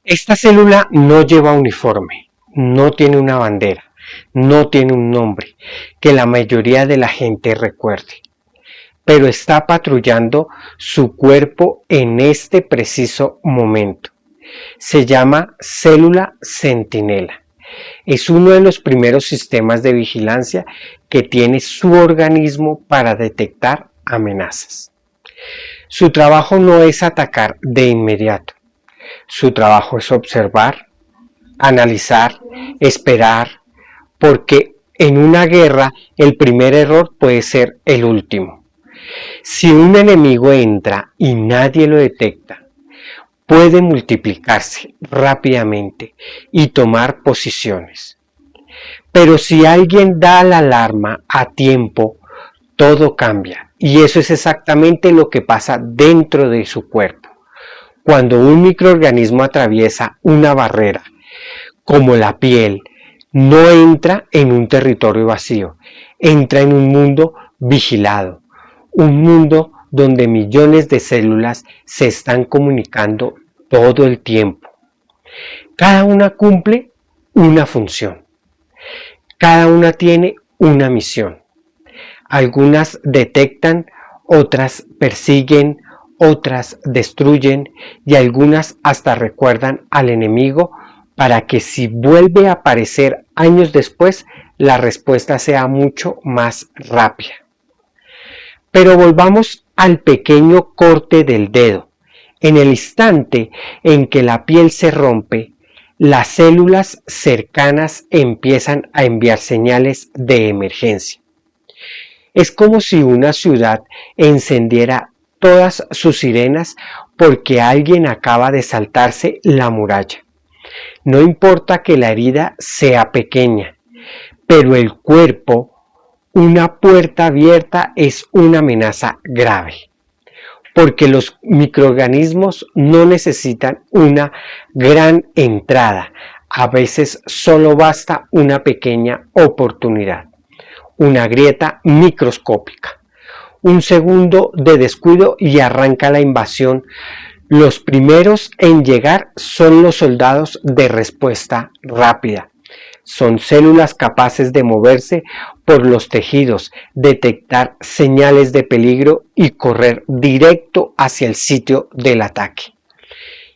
Esta célula no lleva uniforme, no tiene una bandera, no tiene un nombre que la mayoría de la gente recuerde, pero está patrullando su cuerpo en este preciso momento. Se llama célula centinela. Es uno de los primeros sistemas de vigilancia que tiene su organismo para detectar amenazas. Su trabajo no es atacar de inmediato. Su trabajo es observar, analizar, esperar, porque en una guerra el primer error puede ser el último. Si un enemigo entra y nadie lo detecta, puede multiplicarse rápidamente y tomar posiciones. Pero si alguien da la alarma a tiempo, todo cambia. Y eso es exactamente lo que pasa dentro de su cuerpo. Cuando un microorganismo atraviesa una barrera, como la piel, no entra en un territorio vacío, entra en un mundo vigilado, un mundo donde millones de células se están comunicando todo el tiempo. Cada una cumple una función, cada una tiene una misión. Algunas detectan, otras persiguen, otras destruyen y algunas hasta recuerdan al enemigo para que si vuelve a aparecer años después, la respuesta sea mucho más rápida. Pero volvamos al pequeño corte del dedo. En el instante en que la piel se rompe, las células cercanas empiezan a enviar señales de emergencia. Es como si una ciudad encendiera todas sus sirenas porque alguien acaba de saltarse la muralla. No importa que la herida sea pequeña, pero el cuerpo, una puerta abierta es una amenaza grave, porque los microorganismos no necesitan una gran entrada, a veces solo basta una pequeña oportunidad, una grieta microscópica, un segundo de descuido y arranca la invasión. Los primeros en llegar son los soldados de respuesta rápida. Son células capaces de moverse por los tejidos, detectar señales de peligro y correr directo hacia el sitio del ataque.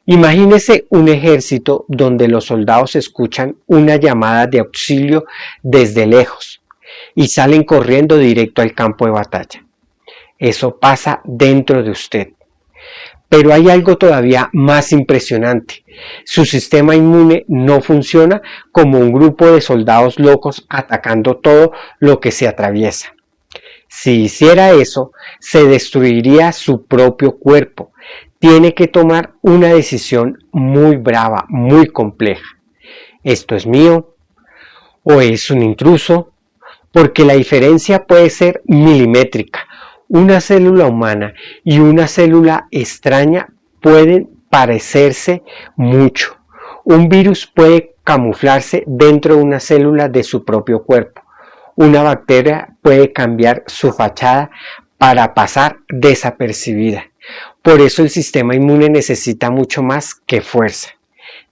Imagínese un ejército donde los soldados escuchan una llamada de auxilio desde lejos y salen corriendo directo al campo de batalla. Eso pasa dentro de usted. Pero hay algo todavía más impresionante. Su sistema inmune no funciona como un grupo de soldados locos atacando todo lo que se atraviesa. Si hiciera eso, se destruiría su propio cuerpo. Tiene que tomar una decisión muy brava, muy compleja. ¿Esto es mío? ¿O es un intruso? Porque la diferencia puede ser milimétrica. Una célula humana y una célula extraña pueden parecerse mucho. Un virus puede camuflarse dentro de una célula de su propio cuerpo. Una bacteria puede cambiar su fachada para pasar desapercibida. Por eso el sistema inmune necesita mucho más que fuerza.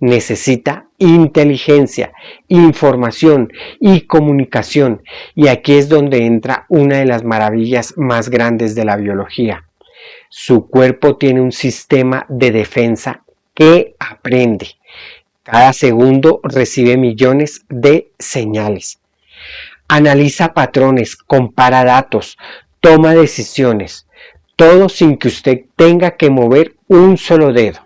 Necesita inteligencia, información y comunicación, y aquí es donde entra una de las maravillas más grandes de la biología. Su cuerpo tiene un sistema de defensa que aprende. Cada segundo recibe millones de señales. Analiza patrones, compara datos, toma decisiones, todo sin que usted tenga que mover un solo dedo.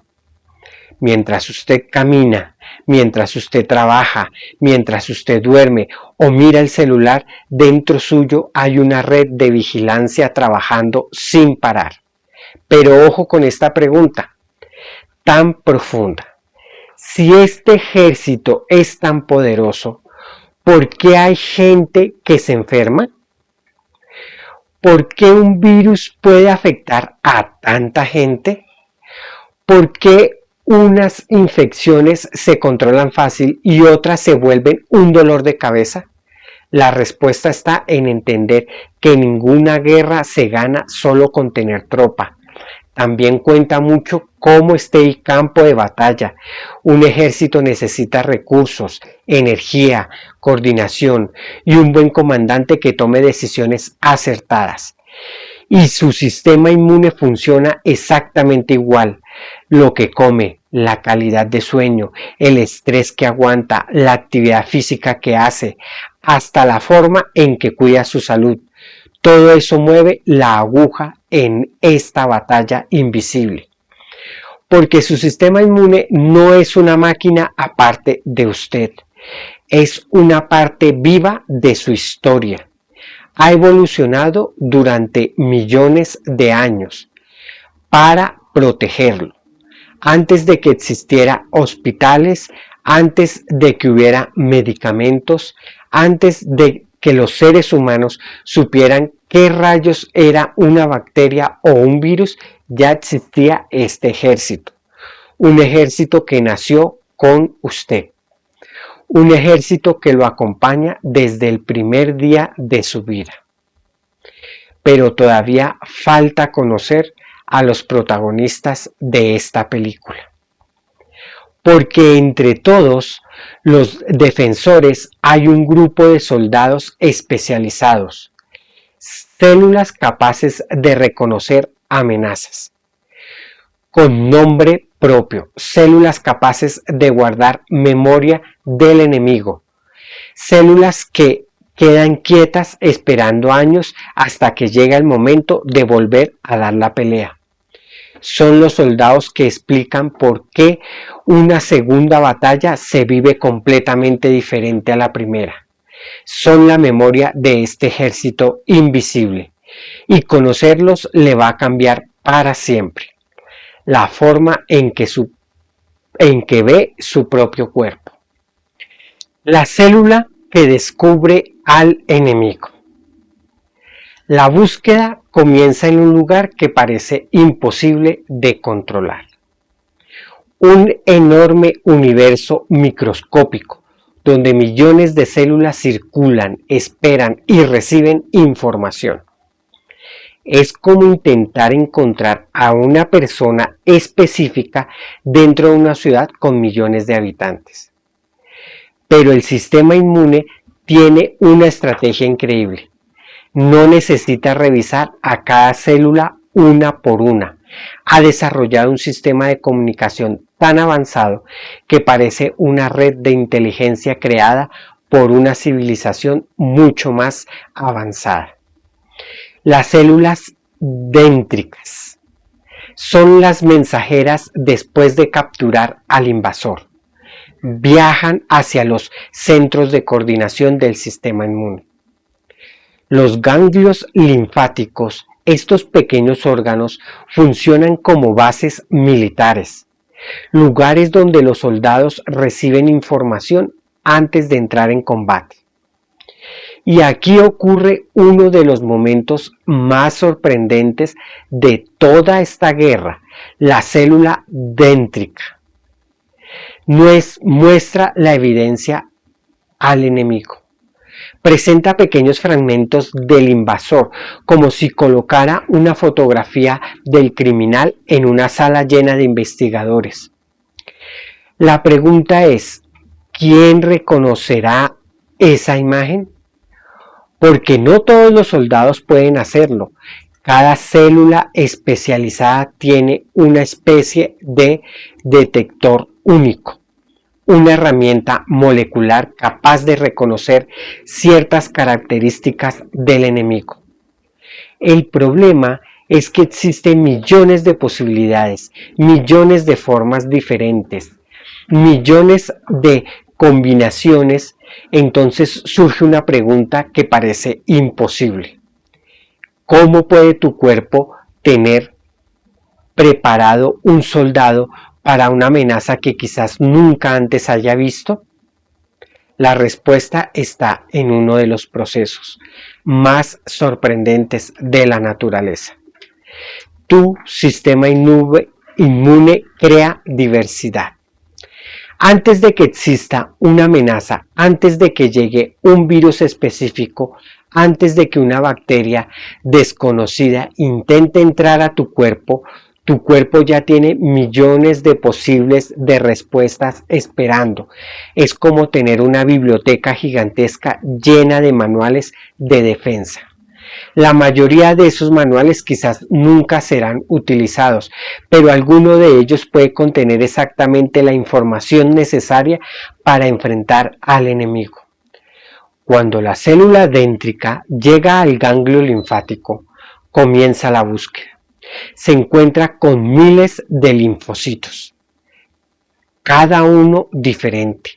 Mientras usted camina, mientras usted trabaja, mientras usted duerme o mira el celular, dentro suyo hay una red de vigilancia trabajando sin parar. Pero ojo con esta pregunta tan profunda. Si este ejército es tan poderoso, ¿por qué hay gente que se enferma? ¿Por qué un virus puede afectar a tanta gente? ¿Por qué unas infecciones se controlan fácil y otras se vuelven un dolor de cabeza? La respuesta está en entender que ninguna guerra se gana solo con tener tropa. también cuenta mucho cómo esté el campo de batalla. Un ejército necesita recursos, energía, coordinación y un buen comandante que tome decisiones acertadas. Y su sistema inmune funciona exactamente igual. Lo que come, la calidad de sueño, el estrés que aguanta, la actividad física que hace, hasta la forma en que cuida su salud. Todo eso mueve la aguja en esta batalla invisible. Porque su sistema inmune no es una máquina aparte de usted. Es una parte viva de su historia. Ha evolucionado durante millones de años para protegerlo. Antes de que existieran hospitales, antes de que hubiera medicamentos, antes de que los seres humanos supieran qué rayos era una bacteria o un virus, ya existía este ejército. Un ejército que nació con usted. Un ejército que lo acompaña desde el primer día de su vida. Pero todavía falta conocer a los protagonistas de esta película. Porque entre todos los defensores hay un grupo de soldados especializados, células capaces de reconocer amenazas, con nombre propio, células capaces de guardar memoria del enemigo, células que quedan quietas esperando años hasta que llega el momento de volver a dar la pelea. Son los soldados que explican por qué una segunda batalla se vive completamente diferente a la primera. Son la memoria de este ejército invisible y conocerlos le va a cambiar para siempre la forma en que ve su propio cuerpo. La célula que descubre al enemigo. La búsqueda comienza en un lugar que parece imposible de controlar. Un enorme universo microscópico donde millones de células circulan, esperan y reciben información. Es como intentar encontrar a una persona específica dentro de una ciudad con millones de habitantes. Pero el sistema inmune tiene una estrategia increíble. No necesita revisar a cada célula una por una. Ha desarrollado un sistema de comunicación tan avanzado que parece una red de inteligencia creada por una civilización mucho más avanzada. Las células dendríticas son las mensajeras después de capturar al invasor. Viajan hacia los centros de coordinación del sistema inmune. Los ganglios linfáticos, estos pequeños órganos, funcionan como bases militares, lugares donde los soldados reciben información antes de entrar en combate. Y aquí ocurre uno de los momentos más sorprendentes de toda esta guerra, la célula dendrítica. Muestra la evidencia al enemigo. Presenta pequeños fragmentos del invasor, como si colocara una fotografía del criminal en una sala llena de investigadores. La pregunta es, ¿quién reconocerá esa imagen? Porque no todos los soldados pueden hacerlo. Cada célula especializada tiene una especie de detector único, una herramienta molecular capaz de reconocer ciertas características del enemigo. El problema es que existen millones de posibilidades, millones de formas diferentes, millones de combinaciones. Entonces surge una pregunta que parece imposible. ¿Cómo puede tu cuerpo tener preparado un soldado para una amenaza que quizás nunca antes haya visto? La respuesta está en uno de los procesos más sorprendentes de la naturaleza. Tu sistema inmune crea diversidad. Antes de que exista una amenaza, antes de que llegue un virus específico, antes de que una bacteria desconocida intente entrar a tu cuerpo, Tu cuerpo ya tiene millones de posibles de respuestas esperando. Es como tener una biblioteca gigantesca llena de manuales de defensa. La mayoría de esos manuales quizás nunca serán utilizados, pero alguno de ellos puede contener exactamente la información necesaria para enfrentar al enemigo. Cuando la célula déndrica llega al ganglio linfático, comienza la búsqueda. Se encuentra con miles de linfocitos, cada uno diferente,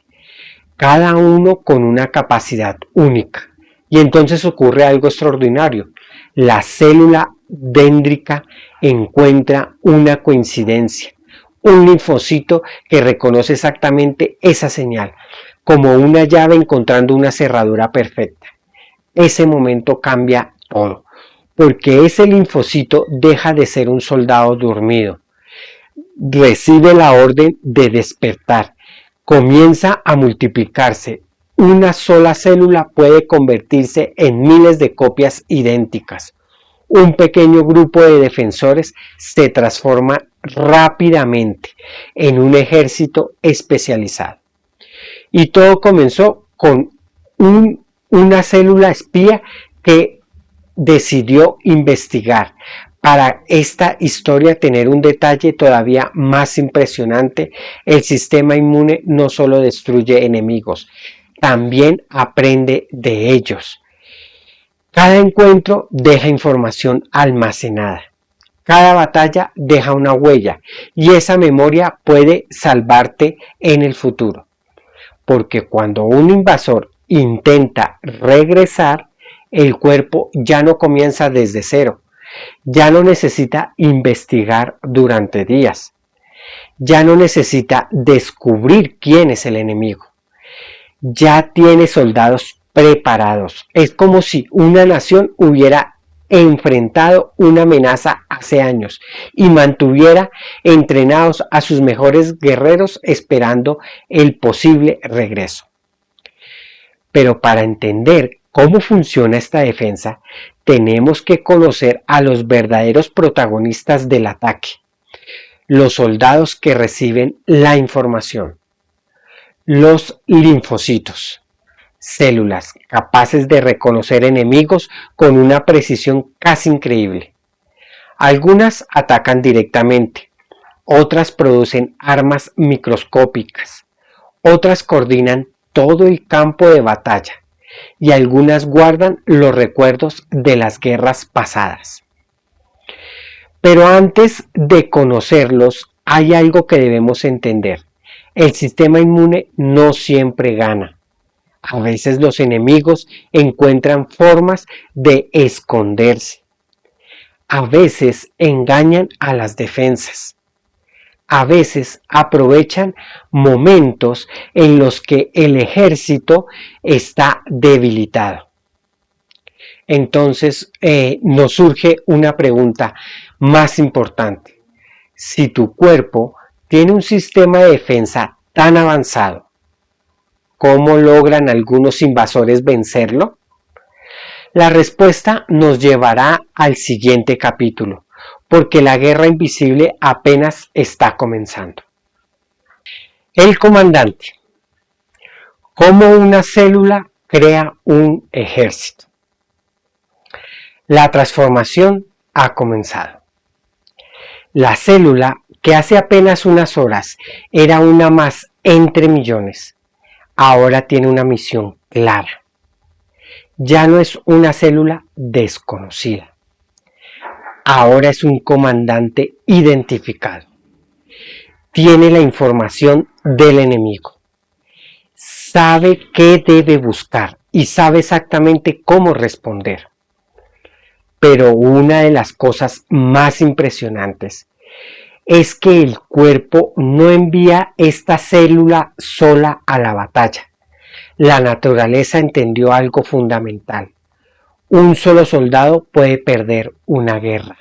cada uno con una capacidad única. Y entonces ocurre algo extraordinario. La célula déndrica encuentra una coincidencia, un linfocito que reconoce exactamente esa señal, como una llave encontrando una cerradura perfecta. Ese momento cambia todo, porque ese linfocito deja de ser un soldado dormido. Recibe la orden de despertar, comienza a multiplicarse. Una sola célula puede convertirse en miles de copias idénticas. Un pequeño grupo de defensores se transforma rápidamente en un ejército especializado. Y todo comenzó con una célula espía que decidió investigar. Para esta historia tener un detalle todavía más impresionante, el sistema inmune no solo destruye enemigos, también aprende de ellos. Cada encuentro deja información almacenada. Cada batalla deja una huella y esa memoria puede salvarte en el futuro. Porque cuando un invasor intenta regresar, el cuerpo ya no comienza desde cero. Ya no necesita investigar durante días. Ya no necesita descubrir quién es el enemigo. Ya tiene soldados preparados. Es como si una nación hubiera enfrentado una amenaza hace años y mantuviera entrenados a sus mejores guerreros esperando el posible regreso. Pero para entender cómo funciona esta defensa, tenemos que conocer a los verdaderos protagonistas del ataque, los soldados que reciben la información, los linfocitos, células capaces de reconocer enemigos con una precisión casi increíble. Algunas atacan directamente, otras producen armas microscópicas, otras coordinan todo el campo de batalla y algunas guardan los recuerdos de las guerras pasadas. Pero antes de conocerlos, hay algo que debemos entender. El sistema inmune no siempre gana. A veces los enemigos encuentran formas de esconderse. A veces engañan a las defensas. A veces aprovechan momentos en los que el ejército está debilitado. Entonces nos surge una pregunta más importante. Si tu cuerpo tiene un sistema de defensa tan avanzado, ¿cómo logran algunos invasores vencerlo? La respuesta nos llevará al siguiente capítulo, porque la guerra invisible apenas está comenzando. El comandante. ¿Cómo una célula crea un ejército? La transformación ha comenzado. La célula, que hace apenas unas horas era una más entre millones, ahora tiene una misión clara. Ya no es una célula desconocida. Ahora es un comandante identificado. Tiene la información del enemigo. Sabe qué debe buscar y sabe exactamente cómo responder. Pero una de las cosas más impresionantes es que el cuerpo no envía esta célula sola a la batalla. La naturaleza entendió algo fundamental. Un solo soldado puede perder una guerra,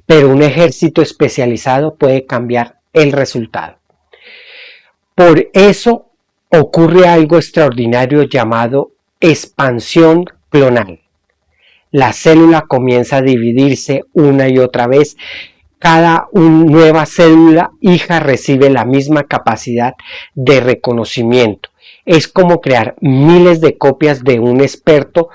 pero un ejército especializado puede cambiar el resultado. Por eso ocurre algo extraordinario llamado expansión clonal. La célula comienza a dividirse una y otra vez, cada nueva célula hija recibe la misma capacidad de reconocimiento. Es como crear miles de copias de un experto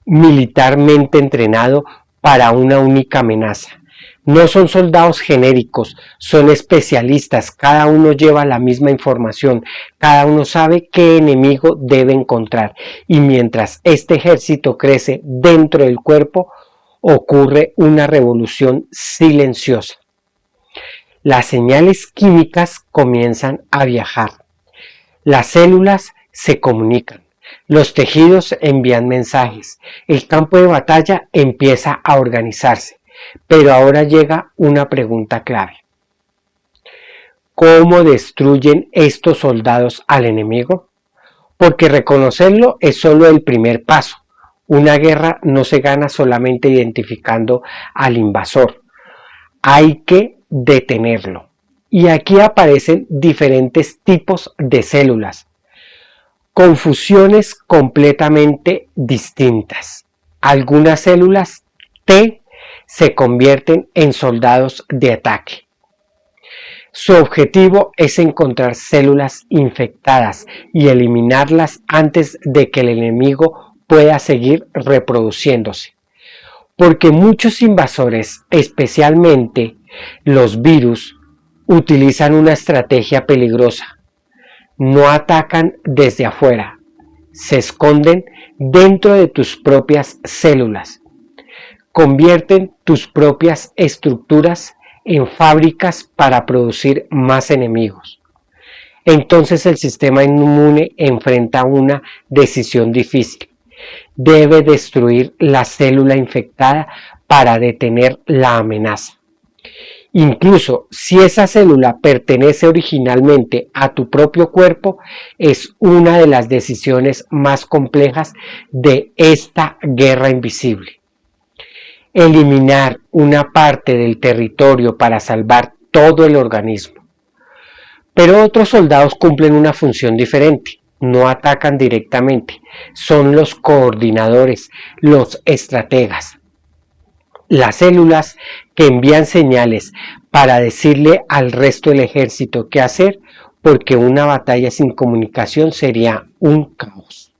militarmente entrenado para una única amenaza. No son soldados genéricos, son especialistas, cada uno lleva la misma información, cada uno sabe qué enemigo debe encontrar, y mientras este ejército crece dentro del cuerpo, ocurre una revolución silenciosa. Las señales químicas comienzan a viajar, las células se comunican, los tejidos envían mensajes, el campo de batalla empieza a organizarse. Pero ahora llega una pregunta clave. ¿Cómo destruyen estos soldados al enemigo? Porque reconocerlo es solo el primer paso. Una guerra no se gana solamente identificando al invasor. Hay que detenerlo. Y aquí aparecen diferentes tipos de células, con funciones completamente distintas. Algunas células T se convierten en soldados de ataque. Su objetivo es encontrar células infectadas y eliminarlas antes de que el enemigo pueda seguir reproduciéndose. Porque muchos invasores, especialmente los virus, utilizan una estrategia peligrosa. No atacan desde afuera, se esconden dentro de tus propias células. Convierten tus propias estructuras en fábricas para producir más enemigos. Entonces el sistema inmune enfrenta una decisión difícil. Debe destruir la célula infectada para detener la amenaza. Incluso si esa célula pertenece originalmente a tu propio cuerpo, es una de las decisiones más complejas de esta guerra invisible. Eliminar una parte del territorio para salvar todo el organismo. Pero otros soldados cumplen una función diferente, no atacan directamente, son los coordinadores, los estrategas. Las células que envían señales para decirle al resto del ejército qué hacer, porque una batalla sin comunicación sería un caos.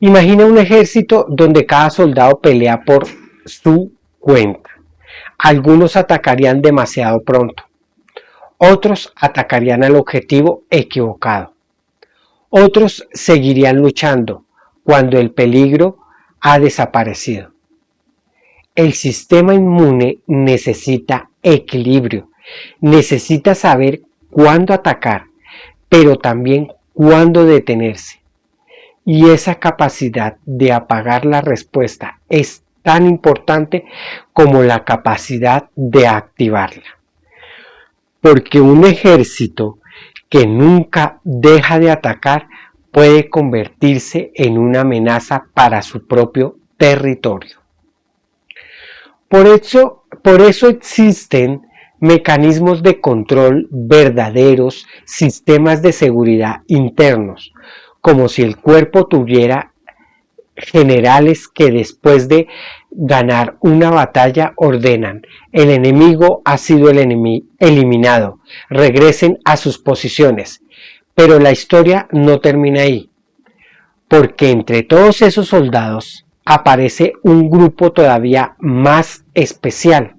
Imagina un ejército donde cada soldado pelea por su cuenta. Algunos atacarían demasiado pronto, otros atacarían al objetivo equivocado, otros seguirían luchando cuando el peligro ha desaparecido. El sistema inmune necesita equilibrio, necesita saber cuándo atacar, pero también cuándo detenerse. Y esa capacidad de apagar la respuesta es tan importante como la capacidad de activarla. Porque un ejército que nunca deja de atacar puede convertirse en una amenaza para su propio territorio. Por eso existen mecanismos de control verdaderos, sistemas de seguridad internos, como si el cuerpo tuviera generales que después de ganar una batalla ordenan: el enemigo ha sido eliminado, regresen a sus posiciones. Pero la historia no termina ahí, porque entre todos esos soldados aparece un grupo todavía más especial,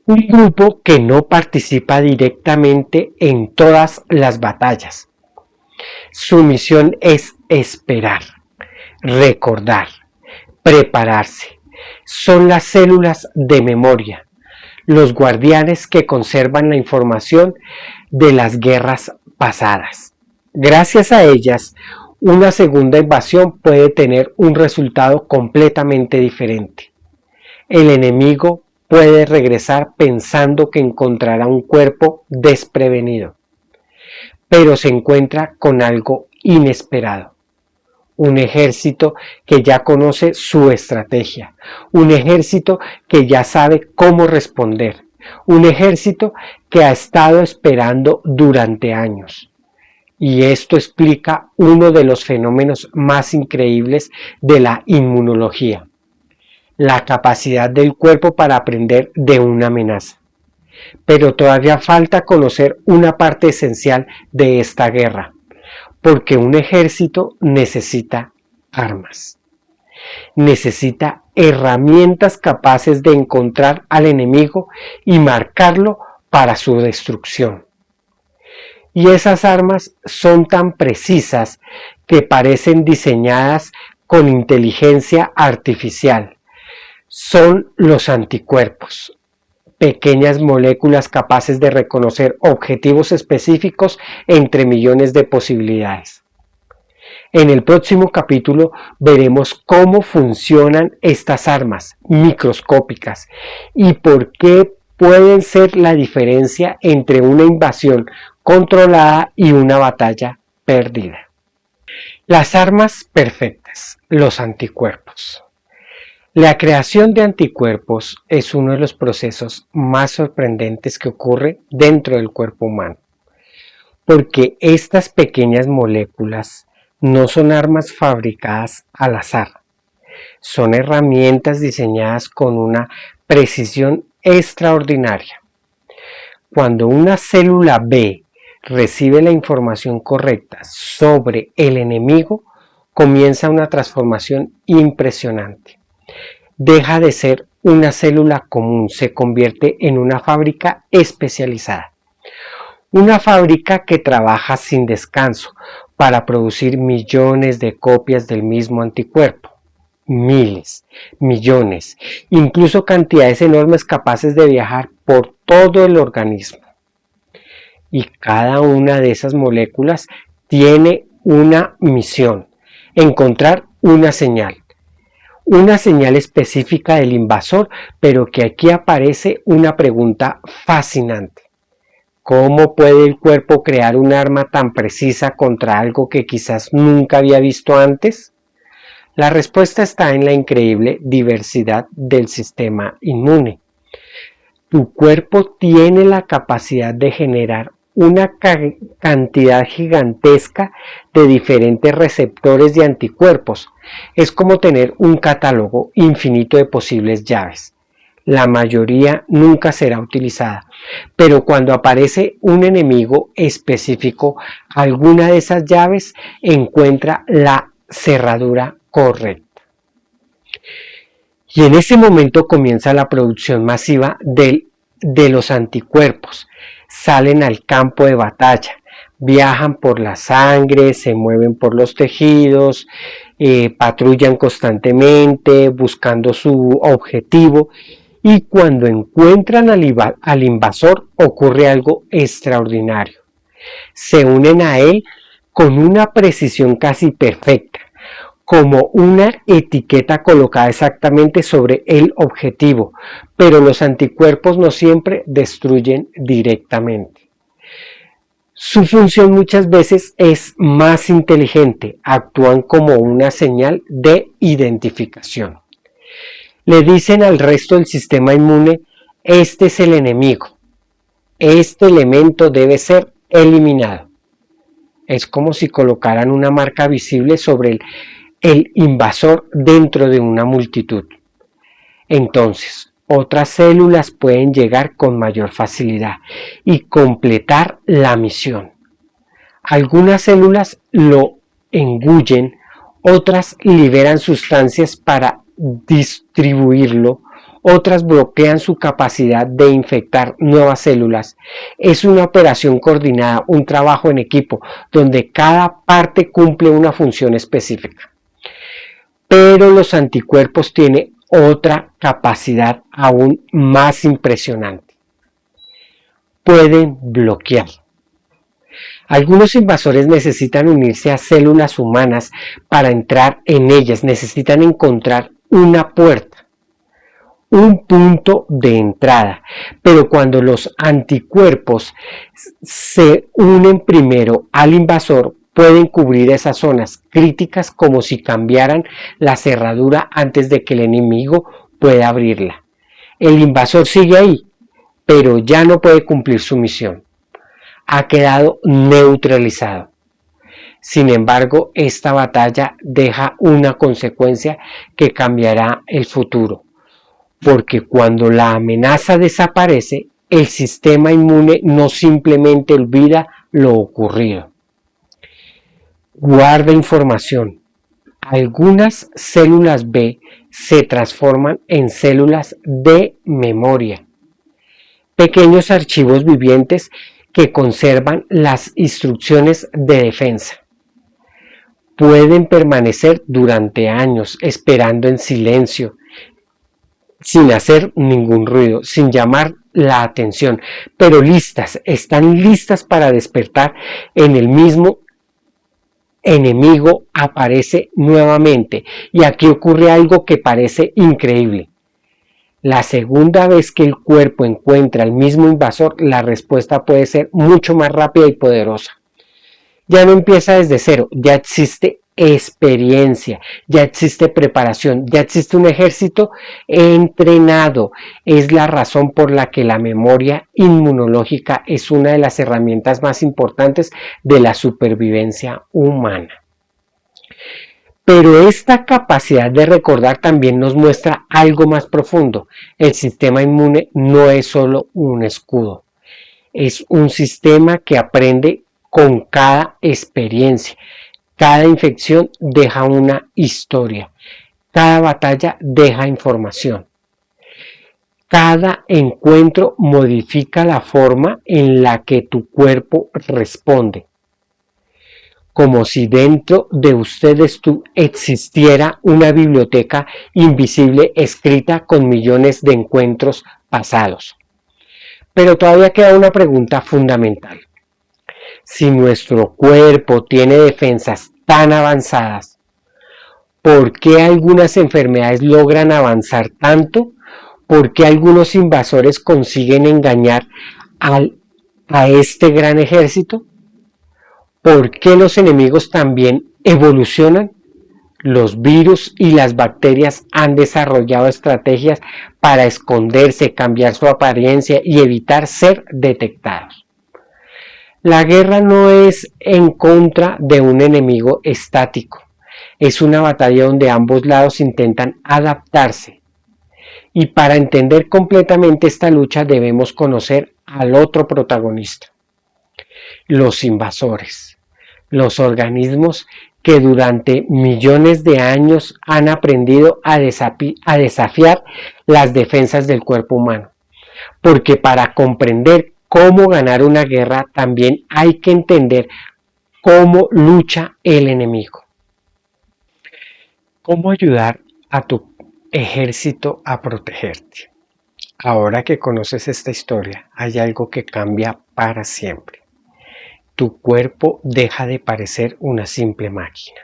un grupo que no participa directamente en todas las batallas. Su misión es esperar, recordar, prepararse. Son las células de memoria, los guardianes que conservan la información de las guerras pasadas. Gracias a ellas, una segunda invasión puede tener un resultado completamente diferente. El enemigo puede regresar pensando que encontrará un cuerpo desprevenido, pero se encuentra con algo inesperado. Un ejército que ya conoce su estrategia, un ejército que ya sabe cómo responder, un ejército que ha estado esperando durante años. Y esto explica uno de los fenómenos más increíbles de la inmunología. la capacidad del cuerpo para aprender de una amenaza. Pero todavía falta conocer una parte esencial de esta guerra, porque un ejército necesita armas. Necesita herramientas capaces de encontrar al enemigo y marcarlo para su destrucción. Y esas armas son tan precisas que parecen diseñadas con inteligencia artificial. Son los anticuerpos, pequeñas moléculas capaces de reconocer objetivos específicos entre millones de posibilidades. En el próximo capítulo veremos cómo funcionan estas armas microscópicas y por qué pueden ser la diferencia entre una invasión controlada y una batalla perdida. Las armas perfectas, los anticuerpos. La creación de anticuerpos es uno de los procesos más sorprendentes que ocurre dentro del cuerpo humano, porque estas pequeñas moléculas no son armas fabricadas al azar, son herramientas diseñadas con una precisión extraordinaria. Cuando una célula B recibe la información correcta sobre el enemigo, comienza una transformación impresionante. Deja de ser una célula común, se convierte en una fábrica especializada. Una fábrica que trabaja sin descanso para producir millones de copias del mismo anticuerpo. Miles, millones, incluso cantidades enormes capaces de viajar por todo el organismo. Y cada una de esas moléculas tiene una misión: encontrar una señal específica del invasor, pero que aquí aparece una pregunta fascinante. ¿Cómo puede el cuerpo crear un arma tan precisa contra algo que quizás nunca había visto antes? La respuesta está en la increíble diversidad del sistema inmune. Tu cuerpo tiene la capacidad de generar una cantidad gigantesca de diferentes receptores de anticuerpos. Es como tener un catálogo infinito de posibles llaves. La mayoría nunca será utilizada, pero cuando aparece un enemigo específico, alguna de esas llaves encuentra la cerradura correcta. Y en ese momento comienza la producción masiva de los anticuerpos. Salen al campo de batalla, viajan por la sangre, se mueven por los tejidos, patrullan constantemente buscando su objetivo, y cuando encuentran al invasor ocurre algo extraordinario. Se unen a él con una precisión casi perfecta, como una etiqueta colocada exactamente sobre el objetivo, pero los anticuerpos no siempre destruyen directamente. Su función muchas veces es más inteligente, actúan como una señal de identificación. Le dicen al resto del sistema inmune: este es el enemigo, este elemento debe ser eliminado. Es como si colocaran una marca visible sobre el invasor dentro de una multitud. Entonces, otras células pueden llegar con mayor facilidad y completar la misión. Algunas células lo engullen, otras liberan sustancias para distribuirlo, otras bloquean su capacidad de infectar nuevas células. Es una operación coordinada, un trabajo en equipo, donde cada parte cumple una función específica. Pero los anticuerpos tienen otra capacidad aún más impresionante. Pueden bloquear. Algunos invasores necesitan unirse a células humanas para entrar en ellas, necesitan encontrar una puerta, un punto de entrada, pero cuando los anticuerpos se unen primero al invasor, pueden cubrir esas zonas críticas como si cambiaran la cerradura antes de que el enemigo pueda abrirla. El invasor sigue ahí, pero ya no puede cumplir su misión. Ha quedado neutralizado. Sin embargo, esta batalla deja una consecuencia que cambiará el futuro. porque cuando la amenaza desaparece, el sistema inmune no simplemente olvida lo ocurrido. Guarda información. Algunas células B se transforman en células de memoria, pequeños archivos vivientes que conservan las instrucciones de defensa. Pueden permanecer durante años esperando en silencio, sin hacer ningún ruido, sin llamar la atención, pero están listas para despertar en el mismo enemigo aparece nuevamente. Y aquí ocurre algo que parece increíble. La segunda vez que el cuerpo encuentra al mismo invasor, la respuesta puede ser mucho más rápida y poderosa. Ya no empieza desde cero, ya existe experiencia, ya existe preparación, ya existe un ejército entrenado. Es la razón por la que la memoria inmunológica es una de las herramientas más importantes de la supervivencia humana. Pero esta capacidad de recordar también nos muestra algo más profundo. El sistema inmune no es solo un escudo, es un sistema que aprende con cada experiencia. Cada infección deja una historia, cada batalla deja información. Cada encuentro modifica la forma en la que tu cuerpo responde. Como si dentro de ustedes existiera una biblioteca invisible escrita con millones de encuentros pasados. Pero todavía queda una pregunta fundamental. Si nuestro cuerpo tiene defensas tan avanzadas, ¿por qué algunas enfermedades logran avanzar tanto? ¿Por qué algunos invasores consiguen engañar a este gran ejército? ¿Por qué los enemigos también evolucionan? Los virus y las bacterias han desarrollado estrategias para esconderse, cambiar su apariencia y evitar ser detectados. La guerra no es en contra de un enemigo estático, es una batalla donde ambos lados intentan adaptarse. Y para entender completamente esta lucha debemos conocer al otro protagonista, los invasores. Los organismos que durante millones de años han aprendido a desafiar las defensas del cuerpo humano. Porque para comprender cómo ganar una guerra también hay que entender cómo lucha el enemigo. ¿Cómo ayudar a tu ejército a protegerte? Ahora que conoces esta historia, hay algo que cambia para siempre. Tu cuerpo deja de parecer una simple máquina,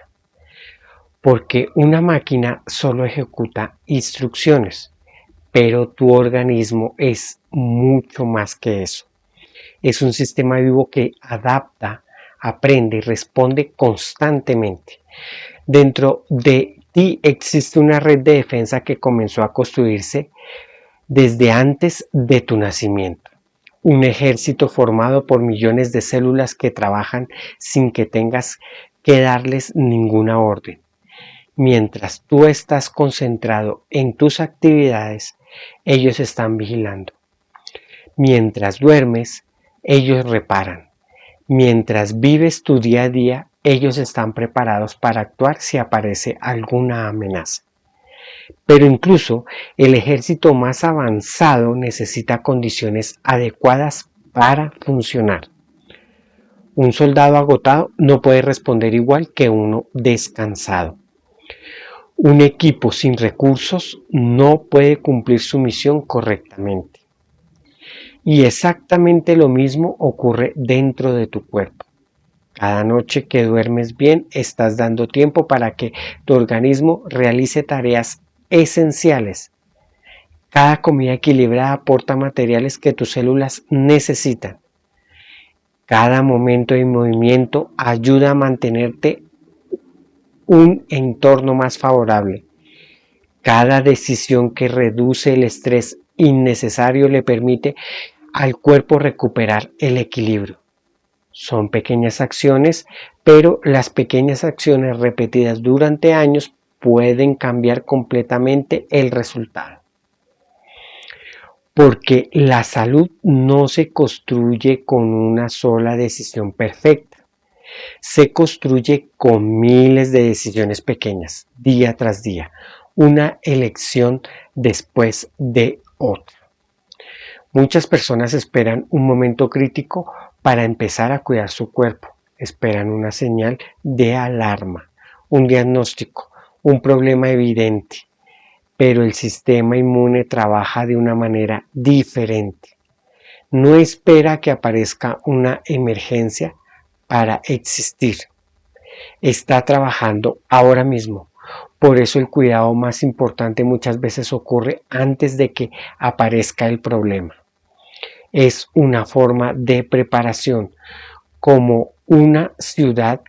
porque una máquina solo ejecuta instrucciones, pero tu organismo es mucho más que eso. Es un sistema vivo que adapta, aprende y responde constantemente. Dentro de ti existe una red de defensa que comenzó a construirse desde antes de tu nacimiento. Un ejército formado por millones de células que trabajan sin que tengas que darles ninguna orden. Mientras tú estás concentrado en tus actividades, ellos están vigilando. Mientras duermes, ellos reparan. Mientras vives tu día a día, ellos están preparados para actuar si aparece alguna amenaza. Pero incluso el ejército más avanzado necesita condiciones adecuadas para funcionar. Un soldado agotado no puede responder igual que uno descansado. Un equipo sin recursos no puede cumplir su misión correctamente. Y exactamente lo mismo ocurre dentro de tu cuerpo. Cada noche que duermes bien, estás dando tiempo para que tu organismo realice tareas esenciales. Cada comida equilibrada aporta materiales que tus células necesitan. Cada momento de movimiento ayuda a mantenerte un entorno más favorable. Cada decisión que reduce el estrés innecesario le permite al cuerpo recuperar el equilibrio. Son pequeñas acciones, pero las pequeñas acciones repetidas durante años pueden cambiar completamente el resultado. porque la salud no se construye con una sola decisión perfecta, se construye con miles de decisiones pequeñas, día tras día, una elección después de otra. Muchas personas esperan un momento crítico para empezar a cuidar su cuerpo, esperan una señal de alarma, un diagnóstico, un problema evidente, pero el sistema inmune trabaja de una manera diferente. No espera que aparezca una emergencia para existir. Está trabajando ahora mismo. Por eso el cuidado más importante muchas veces ocurre antes de que aparezca el problema. Es una forma de preparación, como una ciudad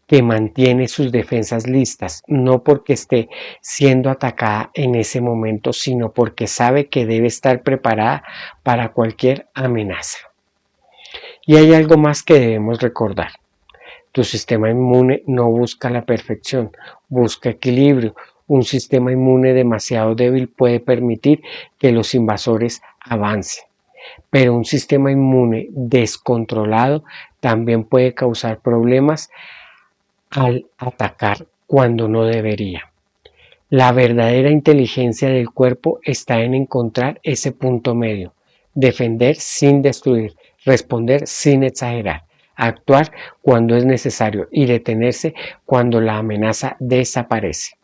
que mantiene sus defensas listas, no porque esté siendo atacada en ese momento, sino porque sabe que debe estar preparada para cualquier amenaza. Y hay algo más que debemos recordar. Tu sistema inmune no busca la perfección, busca equilibrio. Un sistema inmune demasiado débil puede permitir que los invasores avancen, pero un sistema inmune descontrolado también puede causar problemas al atacar cuando no debería. La verdadera inteligencia del cuerpo está en encontrar ese punto medio, defender sin destruir, responder sin exagerar, actuar cuando es necesario y detenerse cuando la amenaza desaparece.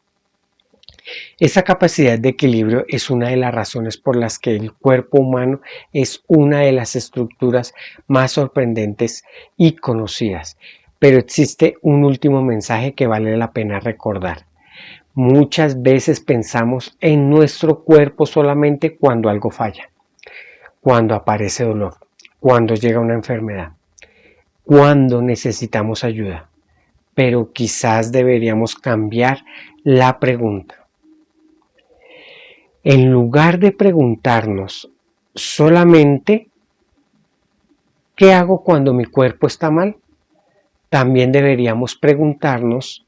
Esa capacidad de equilibrio es una de las razones por las que el cuerpo humano es una de las estructuras más sorprendentes y conocidas. Pero existe un último mensaje que vale la pena recordar. Muchas veces pensamos en nuestro cuerpo solamente cuando algo falla, cuando aparece dolor, cuando llega una enfermedad, cuando necesitamos ayuda. Pero quizás deberíamos cambiar la pregunta. En lugar de preguntarnos solamente ¿qué hago cuando mi cuerpo está mal?, también deberíamos preguntarnos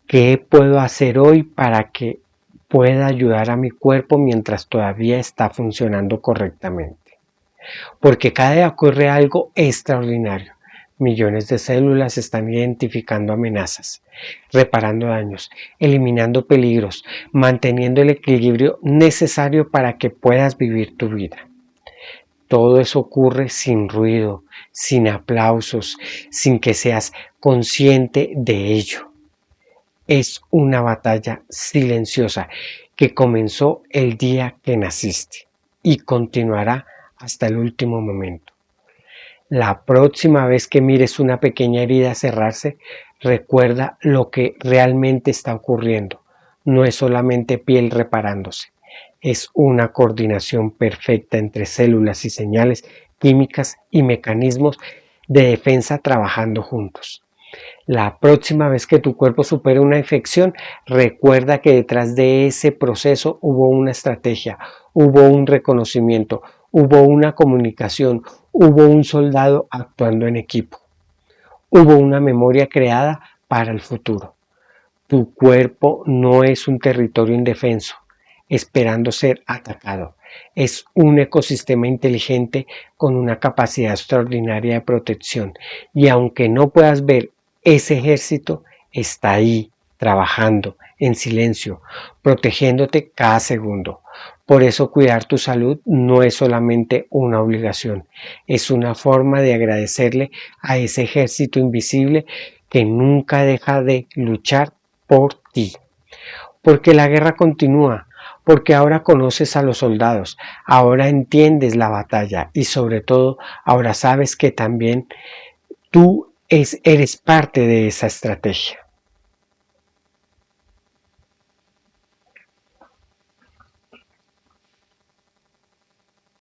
¿qué puedo hacer hoy para que pueda ayudar a mi cuerpo mientras todavía está funcionando correctamente? Porque cada día ocurre algo extraordinario. Millones de células están identificando amenazas, reparando daños, eliminando peligros, manteniendo el equilibrio necesario para que puedas vivir tu vida. Todo eso ocurre sin ruido, sin aplausos, sin que seas consciente de ello. Es una batalla silenciosa que comenzó el día que naciste y continuará hasta el último momento. La próxima vez que mires una pequeña herida cerrarse, recuerda lo que realmente está ocurriendo. No es solamente piel reparándose, es una coordinación perfecta entre células y señales químicas y mecanismos de defensa trabajando juntos. La próxima vez que tu cuerpo supere una infección, recuerda que detrás de ese proceso hubo una estrategia, hubo un reconocimiento, hubo una comunicación, hubo un soldado actuando en equipo, hubo una memoria creada para el futuro. Tu cuerpo no es un territorio indefenso, esperando ser atacado. Es un ecosistema inteligente con una capacidad extraordinaria de protección. Y aunque no puedas ver, ese ejército está ahí, trabajando en silencio, protegiéndote cada segundo. Por eso cuidar tu salud no es solamente una obligación, es una forma de agradecerle a ese ejército invisible que nunca deja de luchar por ti. Porque la guerra continúa, porque ahora conoces a los soldados, ahora entiendes la batalla y sobre todo ahora sabes que también tú eres parte de esa estrategia.